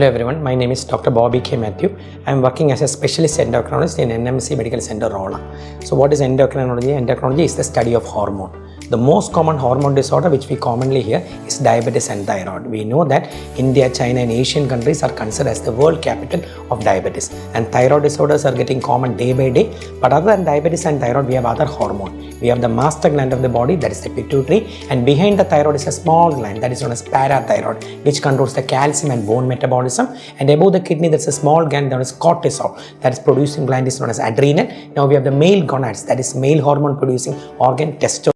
Hello everyone, my name is Dr. Bobby K Mathew. I am working as a specialist endocrinologist in NMC Medical Center, Rolla. So what is endocrinology? Endocrinology is the study of hormone. The most common hormone disorder which we commonly hear is diabetes and thyroid. We know that India, China and Asian countries are considered as the world capital of diabetes, and thyroid disorders are getting common day by day. But other than diabetes and thyroid, we have other hormone. We have the master gland of the body, that is the pituitary, and behind the thyroid is a small gland that is known as parathyroid, which controls the calcium and bone metabolism, and above the kidney there is a small gland known as cortisol, that is producing gland is known as adrenal. Now we have the male gonads, that is male hormone producing organ, testosterone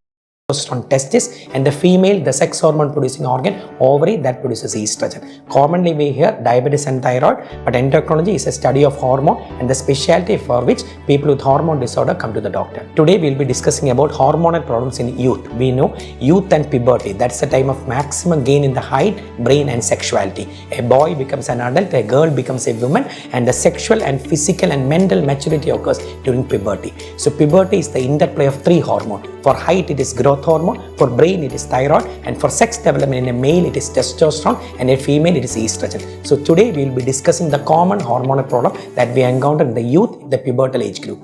testis, and the female, the sex hormone producing organ, ovary, that produces estrogen. Commonly we hear diabetes and thyroid, but endocrinology is a study of hormone and the specialty for which people with hormone disorder come to the doctor. Today we will be discussing about hormonal problems in youth. We know youth and puberty, that's the time of maximum gain in the height, brain and sexuality. A boy becomes an adult, a girl becomes a woman, and the sexual and physical and mental maturity occurs during puberty. So puberty is the interplay of three hormones. For height it is growth hormone, for brain it is thyroid, and for sex development in a male it is testosterone, and a female it is estrogen. So today we will be discussing the common hormonal problem that we encounter in the youth, the pubertal age group.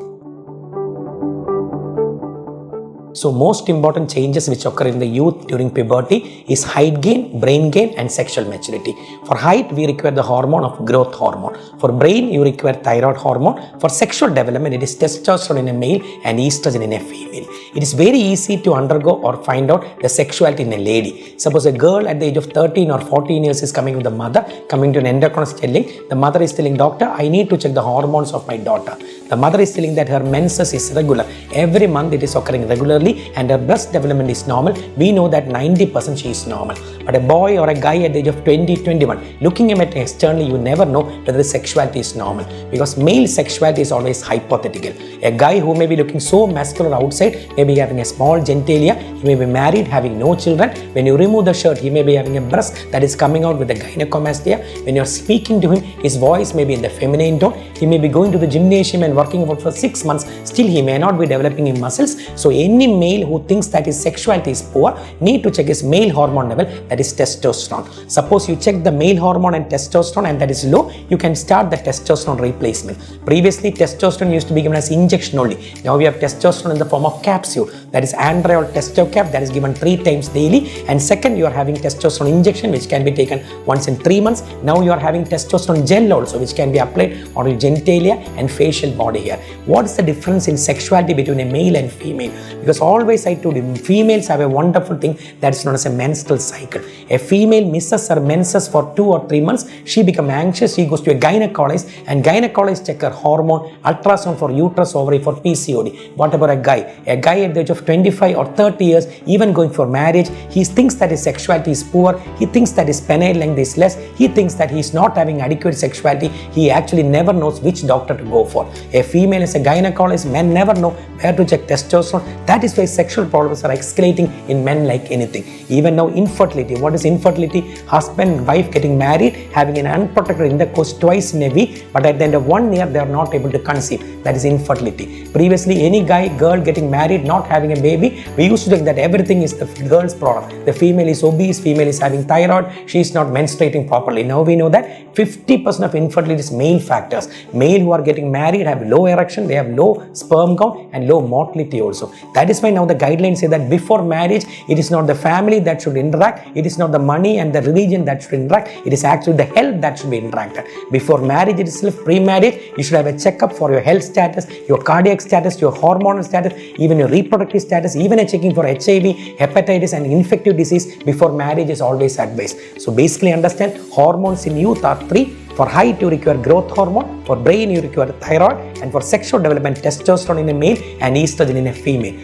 So most important changes which occur in the youth during puberty is height gain, brain gain and sexual maturity. For height we require the hormone of growth hormone. For brain you require thyroid hormone. For sexual development it is testosterone in a male and estrogen in a female. It is very easy to undergo or find out the sexuality in a lady. Suppose a girl at the age of 13 or 14 years is coming with the mother, coming to an endocrinologist telling, the mother is telling, doctor, I need to check the hormones of my daughter. The mother is telling that her menses is regular. Every month it is occurring regularly and her breast development is normal. We know that 90% she is normal. But a boy or a guy at the age of 20, 21, looking at him externally, you never know whether the sexuality is normal, because male sexuality is always hypothetical. A guy who may be looking so muscular outside may be having a small genitalia, he may be married, having no children. When you remove the shirt, he may be having a breast that is coming out with a gynecomastia. When you are speaking to him, his voice may be in the feminine tone. He may be going to the gymnasium and working out for 6 months, still he may not be developing his muscles. So any male who thinks that his sexuality is poor need to check his male hormone level, that is testosterone. Suppose you check the male hormone and testosterone and that is low, you can start the testosterone replacement. Previously testosterone used to be given as injection only. Now we have testosterone in the form of capsule, that is androl testocap, that is given 3 times daily, and second you are having testosterone injection which can be taken once in 3 months. Now you are having testosterone gel also which can be applied on your genitalia and facial body hair. What is the difference in sexuality between a male and female? Because always I told you, females have a wonderful thing that is known as a menstrual cycle. A female misses her menses for 2 or 3 months, she becomes anxious, she goes to a gynecologist and gynecologist check her hormone, ultrasound for uterus, ovary, for PCOD. What about a guy? A guy at the age of 25 or 30 years, even going for marriage, he thinks that his sexuality is poor, he thinks that his penile length is less, he thinks that he is not having adequate sexuality, he actually never knows which doctor to go for. A female is a gynecologist, men never know where to check testosterone. That is why sexual problems are escalating in men like anything. Even now infertility. What is infertility? Husband and wife getting married, having an unprotected intercourse twice in a week, but at the end of 1 year they are not able to conceive. That is infertility. Previously any guy, girl getting married, not having a baby, we used to think that everything is the girl's problem. The female is obese, female is having thyroid, she is not menstruating properly. Now we know that 50% of infertility is male factors. Male who are getting married have low erection, they have low sperm count and low motility also. That is why now the guidelines say that before marriage, it is not the family that should interact, it is not the money and the religion that should interact, it is actually the health that should be interacted. Before marriage itself, pre-marriage, you should have a checkup for your health status, your cardiac status, your hormonal status, even your reproductive status, even a checking for HIV, hepatitis and infective disease before marriage is always advised. So basically understand, hormones in youth are 3. For height you require growth hormone, for brain you require thyroid, and for sexual development testosterone in a male and estrogen in a female.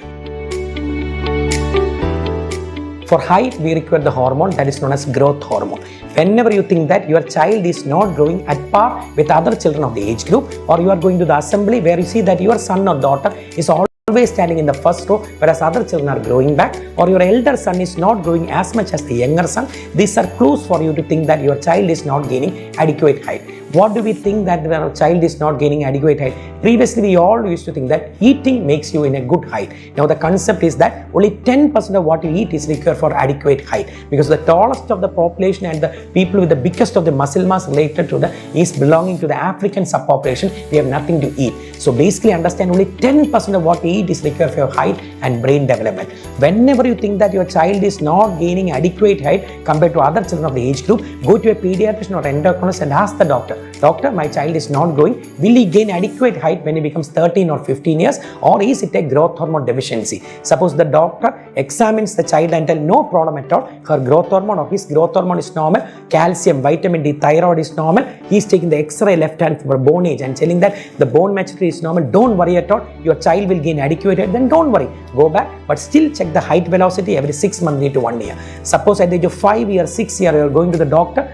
For height we require the hormone that is known as growth hormone. Whenever you think that your child is not growing at par with other children of the age group, or you are going to the assembly where you see that your son or daughter is always standing in the first row whereas other children are growing back, or your elder son is not growing as much as the younger son, these are clues for you to think that your child is not gaining adequate height. What do we think that our child is not gaining adequate height? Previously, we all used to think that eating makes you in a good height. Now, the concept is that only 10% of what you eat is required for adequate height, because the tallest of the population and the people with the biggest of the muscle mass related to the is belonging to the African subpopulation. We have nothing to eat. So basically understand only 10% of what we eat is required for your height and brain development. Whenever you think that your child is not gaining adequate height compared to other children of the age group, go to a pediatrician or endocrinologist and ask the doctor, "Doctor, my child is not growing. Will he gain adequate height when he becomes 13 or 15 years, or is it a growth hormone deficiency?" Suppose the doctor examines the child and tell no problem at all, her growth hormone or his growth hormone is normal, calcium, vitamin D, thyroid is normal, he is taking the X-ray left hand for bone age and telling that the bone maturity is normal, don't worry at all, your child will gain adequate height, then don't worry, go back, but still check the height velocity every 6 months to 1 year. Suppose at the age of 5 years, 6 years, you are going to the doctor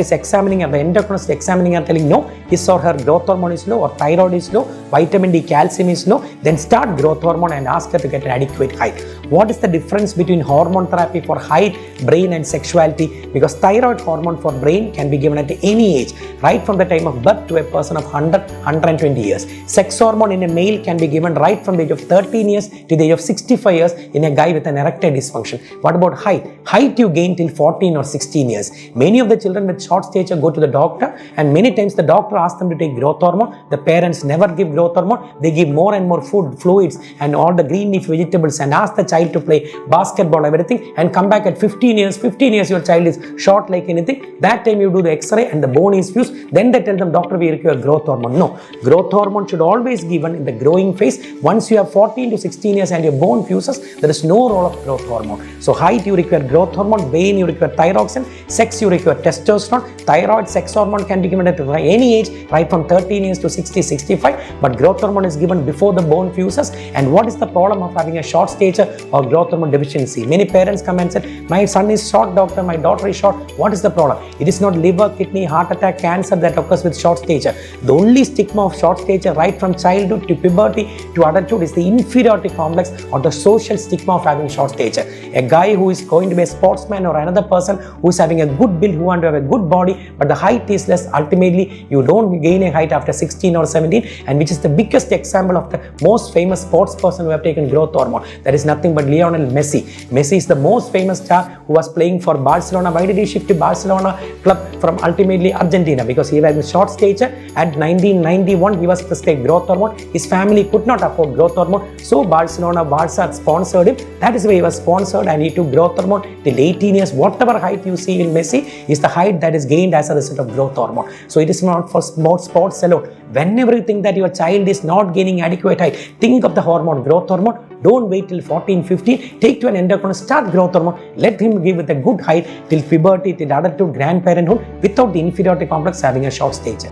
is examining, or the endocrinologist examining and telling no, his or her growth hormone is low, or thyroid is low, vitamin D, calcium is low, then start growth hormone and ask her to get an adequate height. What is the difference between hormone therapy for height, brain and sexuality? Because thyroid hormone for brain can be given at any age, right from the time of birth to a person of 100, 120 years. Sex hormone in a male can be given right from the age of 13 years to the age of 65 years in a guy with an erectile dysfunction. What about height? Height you gain till 14 or 16 years. Many of the children with short stature go to the doctor, and many times the doctor asks them to take growth hormone. The parents never give growth hormone. They give more and more food, fluids and all the green leaf vegetables, and ask the child to play basketball, everything, and come back at 15 years. 15 years your child is short like anything. That time you do the X-ray and the bone is fused. Then they tell them, doctor, we require growth hormone. No, growth hormone should always given in the growing phase. Once you have 14 to 16 years and your bone fuses, there is no role of growth hormone. So height you require growth hormone, brain you require thyroxine, sex you require testosterone. Thyroid, sex hormone can be given at any age, right from 13 years to 60, 65, but growth hormone is given before the bone fuses. And what is the problem of having a short stature or growth hormone deficiency? Many parents come and say, my son is short, doctor, my daughter is short. What is the problem? It is not liver, kidney, heart attack, cancer that occurs with short stature. The only stigma of short stature right from childhood to puberty to adulthood is the inferiority complex or the social stigma of having short stature. A guy who is going to be a sportsman or another person who is having a good build, who want to have a good body, but the height is less, ultimately you don't gain a height after 16 or 17, and which is the biggest example of the most famous sports person who have taken growth hormone. That is nothing but Lionel Messi. Messi is the most famous star who was playing for Barcelona. Why did he shift to Barcelona club from ultimately Argentina? Because he had a short stature. At 1991 he was prescribed growth hormone. His family could not afford growth hormone, so Barca sponsored him. That is why he was sponsored, and he took growth hormone till 18 years. Whatever height you see in Messi is the height that is gained as a result of growth hormone. So it is not for sports alone. Whenever you think that your child is not gaining adequate height, think of the hormone, growth hormone. Don't wait till 14, 15. Take to an endocrinologist, start growth hormone. Let him give with a good height till puberty, till adulthood, grandparenthood, without the inferiority complex having a short stature.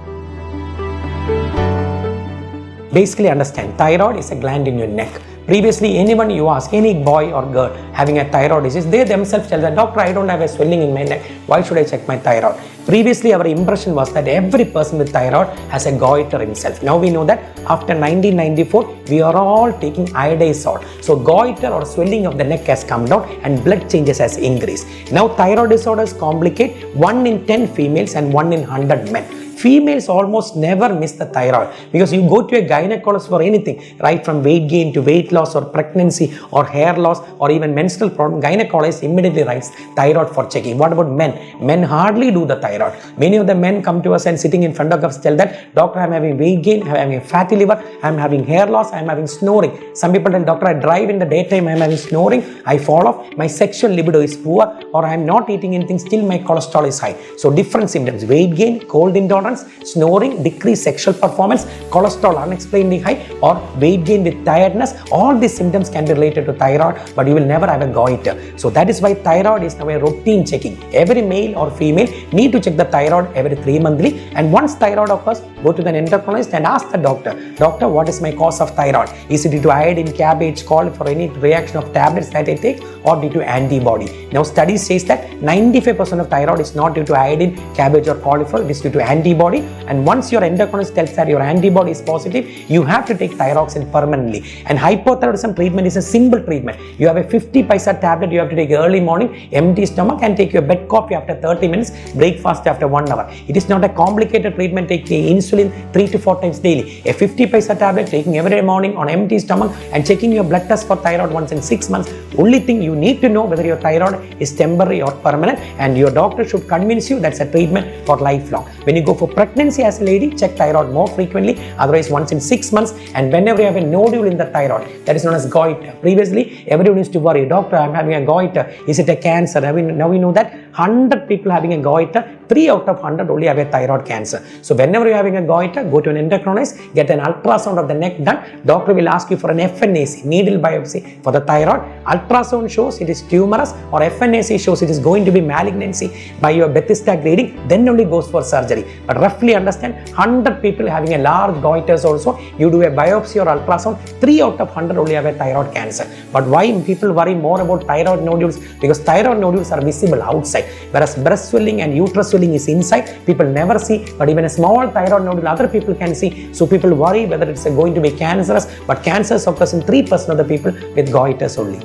Basically understand, thyroid is a gland in your neck. Previously, anyone you ask, any boy or girl having a thyroid disease, they themselves tell the doctor, I don't have a swelling in my neck. Why should I check my thyroid? Previously, our impression was that every person with thyroid has a goiter himself. Now we know that after 1994, we are all taking iodized salt. So goiter or swelling of the neck has come down and blood changes has increased. Now thyroid disorders complicate 1 in 10 females and 1 in 100 men. Females almost never miss the thyroid, because you go to a gynecologist for anything, right from weight gain to weight loss or pregnancy or hair loss or even menstrual problem, gynecologist immediately writes thyroid for checking. What about men? Men hardly do the thyroid. Many of the men come to us and sitting in front of us tell that, doctor, I am having weight gain, I am having a fatty liver, I am having hair loss, I am having snoring. Some people tell, doctor, I drive in the daytime, I am having snoring, I fall off, my sexual libido is poor, or I am not eating anything, still my cholesterol is high. So different symptoms, weight gain, cold intolerance, snoring, decreased sexual performance, cholesterol unexplainedly high, or weight gain with tiredness. All these symptoms can be related to thyroid, but you will never have a goiter. So that is why thyroid is now a routine checking. Every male or female need to check the thyroid every 3 monthly, and once thyroid occurs, go to the endocrinologist and ask the doctor, doctor, what is my cause of thyroid? Is it due to iodine, cabbage, for any reaction of tablets that I take, or due to antibody? Now studies says that 95% of thyroid is not due to iodine, cabbage or cauliflower, it is due to antibody antibody, and once your endocrinologist tells that your antibody is positive, you have to take thyroxine permanently. And hypothyroidism treatment is a simple treatment. You have a 50 paisa tablet you have to take early morning, empty stomach, and take your bed coffee after 30 minutes, breakfast after 1 hour. It is not a complicated treatment. Take insulin 3 to 4 times daily. A 50 paisa tablet taking every morning on empty stomach and checking your blood test for thyroid once in 6 months. Only thing you need to know whether your thyroid is temporary or permanent, and your doctor should convince you that's a treatment for lifelong. When you go for pregnancy as a lady, check thyroid more frequently, otherwise once in 6 months, and whenever you have a nodule in the thyroid, that is known as goiter. Previously, everyone used to worry, doctor, I'm having a goiter, is it a cancer? Now we know that 100 people having a goiter, 3 out of 100 only have a thyroid cancer. So whenever you're having a goiter, go to an endocrinologist, get an ultrasound of the neck done. Doctor will ask you for an FNAC, needle biopsy for the thyroid. Ultrasound shows it is tumorous, or FNAC shows it is going to be malignancy by your Bethesda grading, then only goes for surgery. But roughly understand, 100 people having a large goiters also, you do a biopsy or ultrasound, 3 out of 100 only have a thyroid cancer. But why people worry more about thyroid nodules? Because thyroid nodules are visible outside, whereas breast swelling and uterus swelling is inside. People never see, but even a small thyroid nodule other people can see. So people worry whether it's going to be cancerous, but cancers occurs in 3% of the people with goiters only.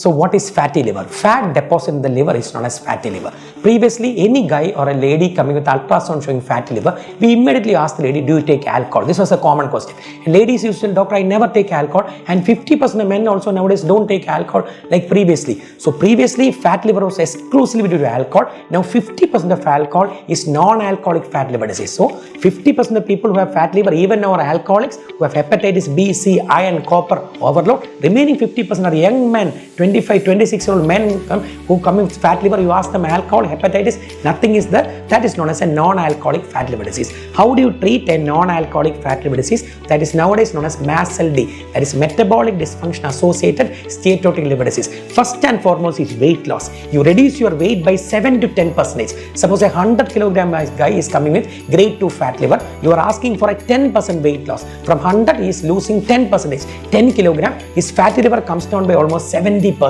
So what is fatty liver? Fat deposit in the liver is known as fatty liver. Previously, any guy or a lady coming with ultrasound showing fatty liver, we immediately asked the lady, do you take alcohol? This was a common question. And ladies used to tell, doctor, I never take alcohol. And 50% of men also nowadays don't take alcohol like previously. So previously, fat liver was exclusively due to alcohol. Now 50% of alcohol is non-alcoholic fat liver disease. So 50% of people who have fat liver, even now, are alcoholics who have hepatitis B, C, iron, copper overload. Remaining 50% are young men, 25, 26-year-old men who come with fat liver. You ask them alcohol, hepatitis, nothing is there. That is known as a non-alcoholic fat liver disease. How do you treat a non-alcoholic fat liver disease? That is nowadays known as MASLD. That is metabolic dysfunction associated steatotic liver disease. First and foremost is weight loss. You reduce your weight by 7 to 10%. Suppose a 100 kilogram guy is coming with grade 2 fat liver. You are asking for a 10% weight loss. From 100 he is losing 10%. 10 kilogram, his fatty liver comes down by almost 70%.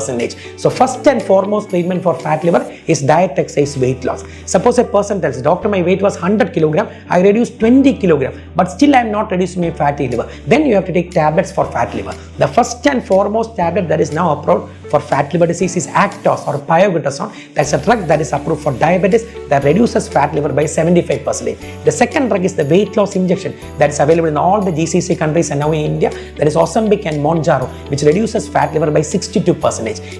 So first and foremost treatment for fat liver is diet, exercise, weight loss. Suppose a person tells, doctor, my weight was 100 kilogram, I reduced 20 kilogram, but still I am not reducing my fatty liver. Then you have to take tablets for fat liver. The first and foremost tablet that is now approved for fat liver disease is Actos or pioglitazone. That's a drug that is approved for diabetes that reduces fat liver by 75%. The second drug is the weight loss injection that is available in all the GCC countries and now in India. That is Ozempic and Mounjaro, which reduces fat liver by 62%.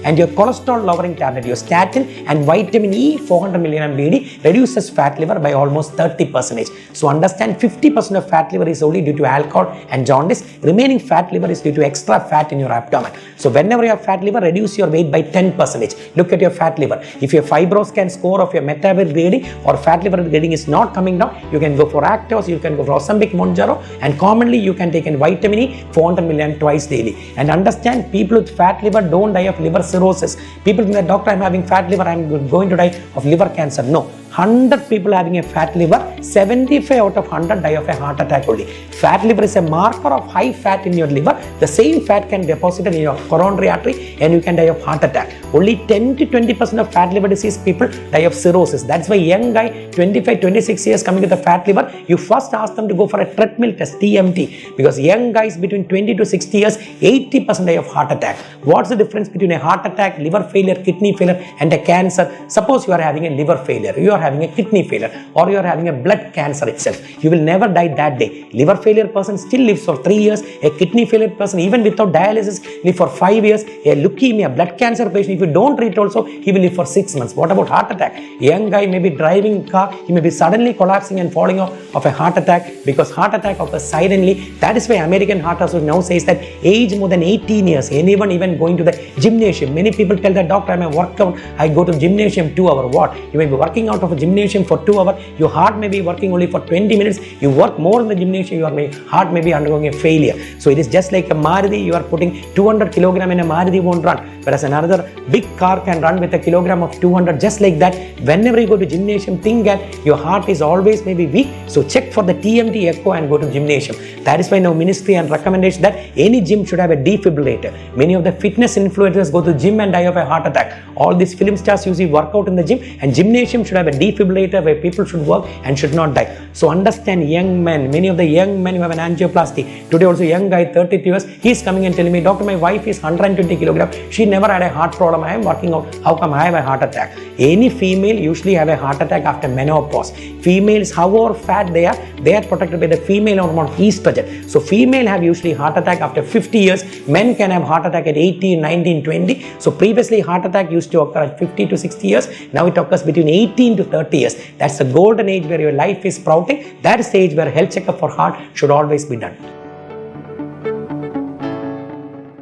And your cholesterol lowering tablet, your statin and vitamin E 400 mg BD reduces fat liver by almost 30%. So understand, 50% of fat liver is only due to alcohol and jaundice. Remaining fat liver is due to extra fat in your abdomen. So whenever you have fat liver, reduce your weight by 10%. Look at your fat liver. If your fibroscan score of your metabolic grading or fat liver grading is not coming down, you can go for Actos, you can go for Ozempic, Mounjaro, and commonly you can take in vitamin E 400 mg twice daily. And understand, people with fat liver don't die of liver cirrhosis. People think that, doctor, I am having fat liver, I am going to die of liver cancer. No. 100 people having a fat liver, 75 out of 100 die of a heart attack only. Fat liver is a marker of high fat in your liver. The same fat can deposit in your coronary artery and you can die of heart attack. Only 10 to 20% of fat liver disease people die of cirrhosis. That's why young guy, 25, 26 years coming with a fat liver, you first ask them to go for a treadmill test, TMT, because young guys between 20 to 60 years, 80% die of heart attack. What's the difference between a heart attack, liver failure, kidney failure and a cancer? Suppose you are having a liver failure, you are having a kidney failure, or you are having a blood cancer itself. You will never die that day. Liver failure person still lives for 3 years. A kidney failure person, even without dialysis, live for 5 years. A leukemia, blood cancer patient, if you don't treat also, he will live for 6 months. What about heart attack? A young guy may be driving car, he may be suddenly collapsing and falling off of a heart attack, because heart attack occurs silently. That is why American Heart Association now says that age more than 18 years, anyone even going to the gymnasium. Many people tell the doctor, I'm a workout, I go to gymnasium 2 hours. What? You may be working out of a gymnasium for 2 hours, your heart may be working only for 20 minutes, you work more in the gymnasium, your heart may be undergoing a failure. So it is just like a Maruti, you are putting 200 kilogram in a Maruti, won't run, whereas another big car can run with a kilogram of 200. Just like that, whenever you go to gymnasium, think can, your heart is always maybe weak, so check for the TMT echo and go to gymnasium. That is why now ministry and recommendation that any gym should have a defibrillator. Many of the fitness influencers go to gym and die of a heart attack. All these film stars usually work out in the gym, and gymnasium should have a defibrillator where people should work and should not die. So understand, young men, many of the young men who have an angioplasty, today also young guy 32 years, he is coming and telling me, doctor, my wife is 120 kilograms, she never had a heart problem, I am working out, how come I have a heart attack? Any female usually have a heart attack after menopause. Females, however fat they are protected by the female hormone estrogen. So female have usually heart attack after 50 years. Men can have heart attack at 18, 19, 20. So previously heart attack used to occur at 50 to 60 years. Now it occurs between 18 to 30 years. That's the golden age where your life is sprouting. That is the age where health checkup for heart should always be done.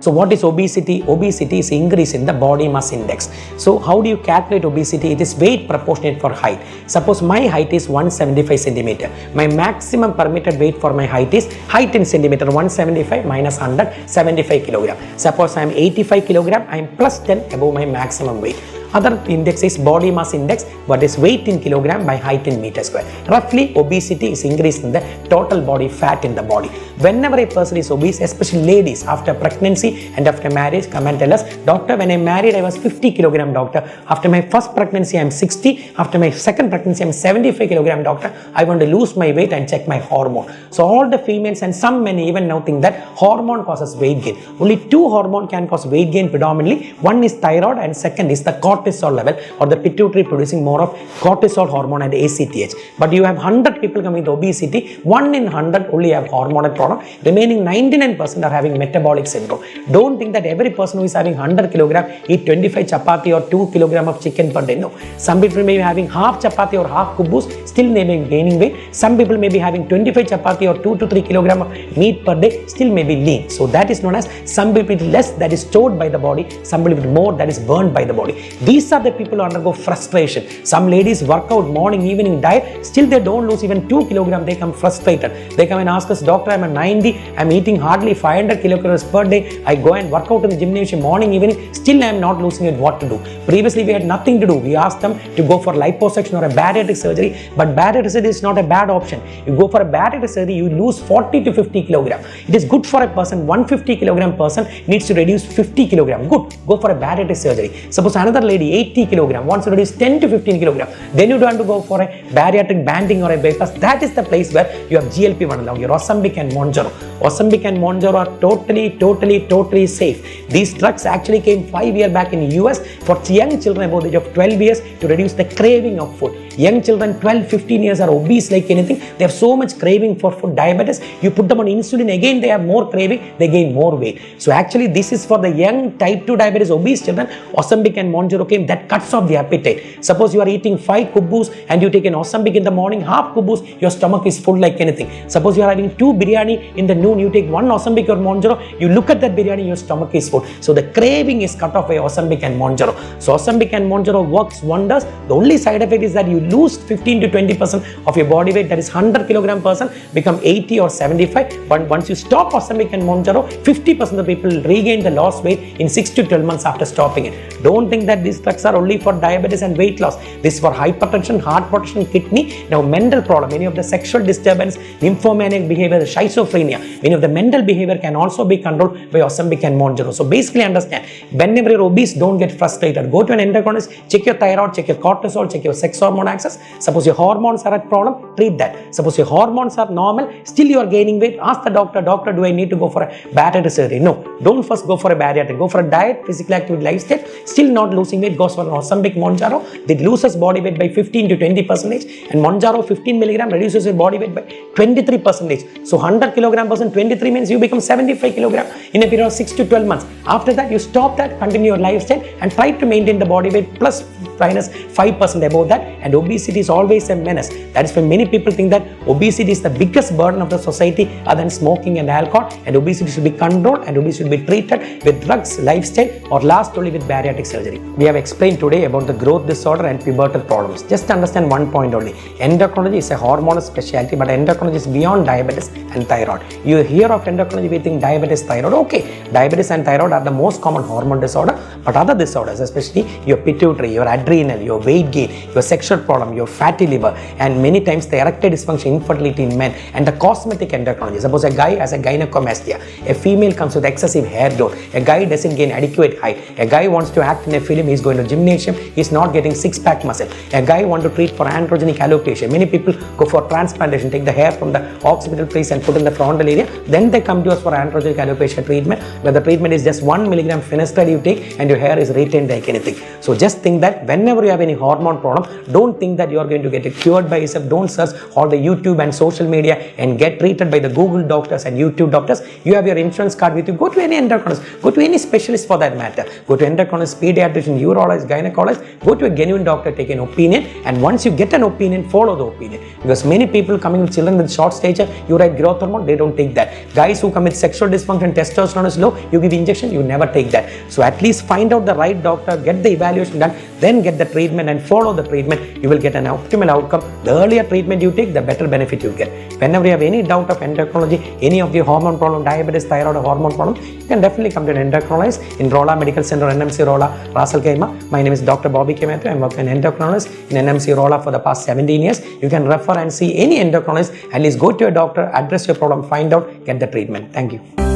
So what is obesity? Obesity is increase in the body mass index. So how do you calculate obesity? It is weight proportionate for height. Suppose my height is 175 centimeter. My maximum permitted weight for my height is height in centimeter 175 minus 100, 75 kilogram. Suppose I am 85 kilogram, I am plus 10 above my maximum weight. Other index is body mass index, what is weight in kilogram by height in meter square. Roughly, obesity is increased in the total body fat in the body. Whenever a person is obese, especially ladies after pregnancy and after marriage, come and tell us, doctor, when I married I was 50 kilogram, doctor. After my first pregnancy I am 60. After my second pregnancy I am 75 kilogram, doctor. I want to lose my weight and check my hormone. So all the females and some men even now think that hormone causes weight gain. Only two hormone can cause weight gain predominantly. One is thyroid and second is the cortisol level, or the pituitary producing more of cortisol hormone and ACTH. But you have 100 people coming with obesity, 1 in 100 only have hormonal problem. Remaining 99% are having metabolic syndrome. Don't think that every person who is having 100 kilogram eat 25 chapati or 2 kilogram of chicken per day. No. Some people may be having half chapati or half kubus, still may be gaining weight. Some people may be having 25 chapati or 2 to 3 kilogram of meat per day, still may be lean. So that is known as, some people eat less, that is stored by the body, some people eat more, that is burned by the body. These are the people who undergo frustration. Some ladies work out morning, evening diet, still they don't lose even 2 kilograms, they come frustrated. They come and ask us, doctor, I'm at 90, I'm eating hardly 500 kilocalories per day, I go and work out in the gymnasium morning, evening, still I'm not losing it, what to do? Previously we had nothing to do. We asked them to go for liposuction or a bariatric surgery, but bariatric surgery is not a bad option. You go for a bariatric surgery, you lose 40 to 50 kilograms. It is good for a person, 150 kilogram person needs to reduce 50 kilograms. Good, go for a bariatric surgery. Suppose another lady, 80 kilogram, wants to reduce 10 to 15 kilogram, then you don't have to go for a bariatric banding or a bypass. That is the place where you have GLP-1 now, your Ozempic and Mounjaro. Ozempic and Mounjaro are totally safe. These drugs actually came 5 years back in US for young children above the age of 12 years to reduce the craving of food. Young children 12-15 years are obese like anything. They have so much craving for food, diabetes. You put them on insulin, again they have more craving, they gain more weight. So actually this is for the young type 2 diabetes obese children. Ozempic and Mounjaro came, that cuts off the appetite. Suppose you are eating 5 kubus and you take an Ozempic in the morning, half kubus, your stomach is full like anything. Suppose you are having 2 biryani in the noon, you take 1 Ozempic or Mounjaro, you look at that biryani, your stomach is full. So the craving is cut off by Ozempic and Mounjaro. So Ozempic and Mounjaro works wonders. The only side effect is that you lose 15 to 20% of your body weight, that is 100 kilogram person become 80 or 75. But once you stop Ozempic and Mounjaro, 50% of the people regain the lost weight in 6 to 12 months after stopping it. Don't think that these drugs are only for diabetes and weight loss. This is for hypertension, heart protection, kidney. Now mental problem, many of the sexual disturbance, nymphomaniac behavior, schizophrenia, many of the mental behavior can also be controlled by Ozempic and Mounjaro. So basically understand, whenever you're obese, don't get frustrated. Go to an endocrinologist, check your thyroid, check your cortisol, check your sex hormone axis. Suppose your hormones are at problem, treat that. Suppose your hormones are normal, still you are gaining weight, ask the doctor, doctor, do I need to go for a bariatric surgery? No, don't first go for a bariatric, go for a diet, physical activity, lifestyle, still not losing weight, goes for an Ozempic, Mounjaro, that loses body weight by 15 to 20%, and Mounjaro 15 milligram reduces your body weight by 23%. So 100 kilogram person, 23 means you become 75 kilogram in a period of 6 to 12 months. After that, you stop that, continue your lifestyle and try to maintain the body weight plus minus 5% above that, and obesity is always a menace. That is why many people think that obesity is the biggest burden of the society other than smoking and alcohol, and obesity should be controlled and obesity should be treated with drugs, lifestyle, or last only with bariatric surgery. We have explained today about the growth disorder and pubertal problems. Just understand one point only. Endocrinology is a hormonal specialty, but endocrinology is beyond diabetes and thyroid. You hear of endocrinology, we think diabetes, thyroid. Okay, diabetes and thyroid are the most common hormone disorder, But other disorders, especially your pituitary, your adrenal, your weight gain, your sexual problem, your fatty liver, and many times the erectile dysfunction, infertility in men, and the cosmetic endocrinology. Suppose a guy has a gynecomastia, a female comes with excessive hair growth, a guy doesn't gain adequate height, a guy wants to act in a film, he's going to gymnasium, he's not getting six-pack muscle, a guy wants to treat for androgenic alopecia. Many people go for transplantation, take the hair from the occipital place and put in the frontal area, then they come to us for androgenic alopecia treatment, where the treatment is just 1 milligram finasteride you take and your hair is retained like anything. So just think that whenever you have any hormone problem, don't think that you are going to get it cured by yourself. Don't search all the YouTube and social media and get treated by the Google doctors and YouTube doctors. You have your insurance card with you. Go to any endocrinologist, go to any specialist for that matter. Go to endocrinologist, pediatrician, urologist, gynecologist. Go to a genuine doctor, take an opinion, and once you get an opinion, follow the opinion. Because many people coming with children with short stature, you write growth hormone, they don't take that. Guys who come with sexual dysfunction, testosterone is low, you give injection, you never take that. So at least find out the right doctor, get the evaluation done, then get the treatment and follow the treatment. You will get an optimal outcome. The earlier treatment you take, the better benefit you get. Whenever you have any doubt of endocrinology, any of the hormone problem, diabetes, thyroid, or hormone problem, you can definitely come to an endocrinologist in Rolla Medical Center, NMC Rolla, Khaimah. My name is Dr. Bobby K Mathew. I'm working an endocrinologist in NMC Rolla for the past 17 years. You can refer and see any endocrinologist. At least go to your doctor, address your problem, find out, get the treatment. Thank you.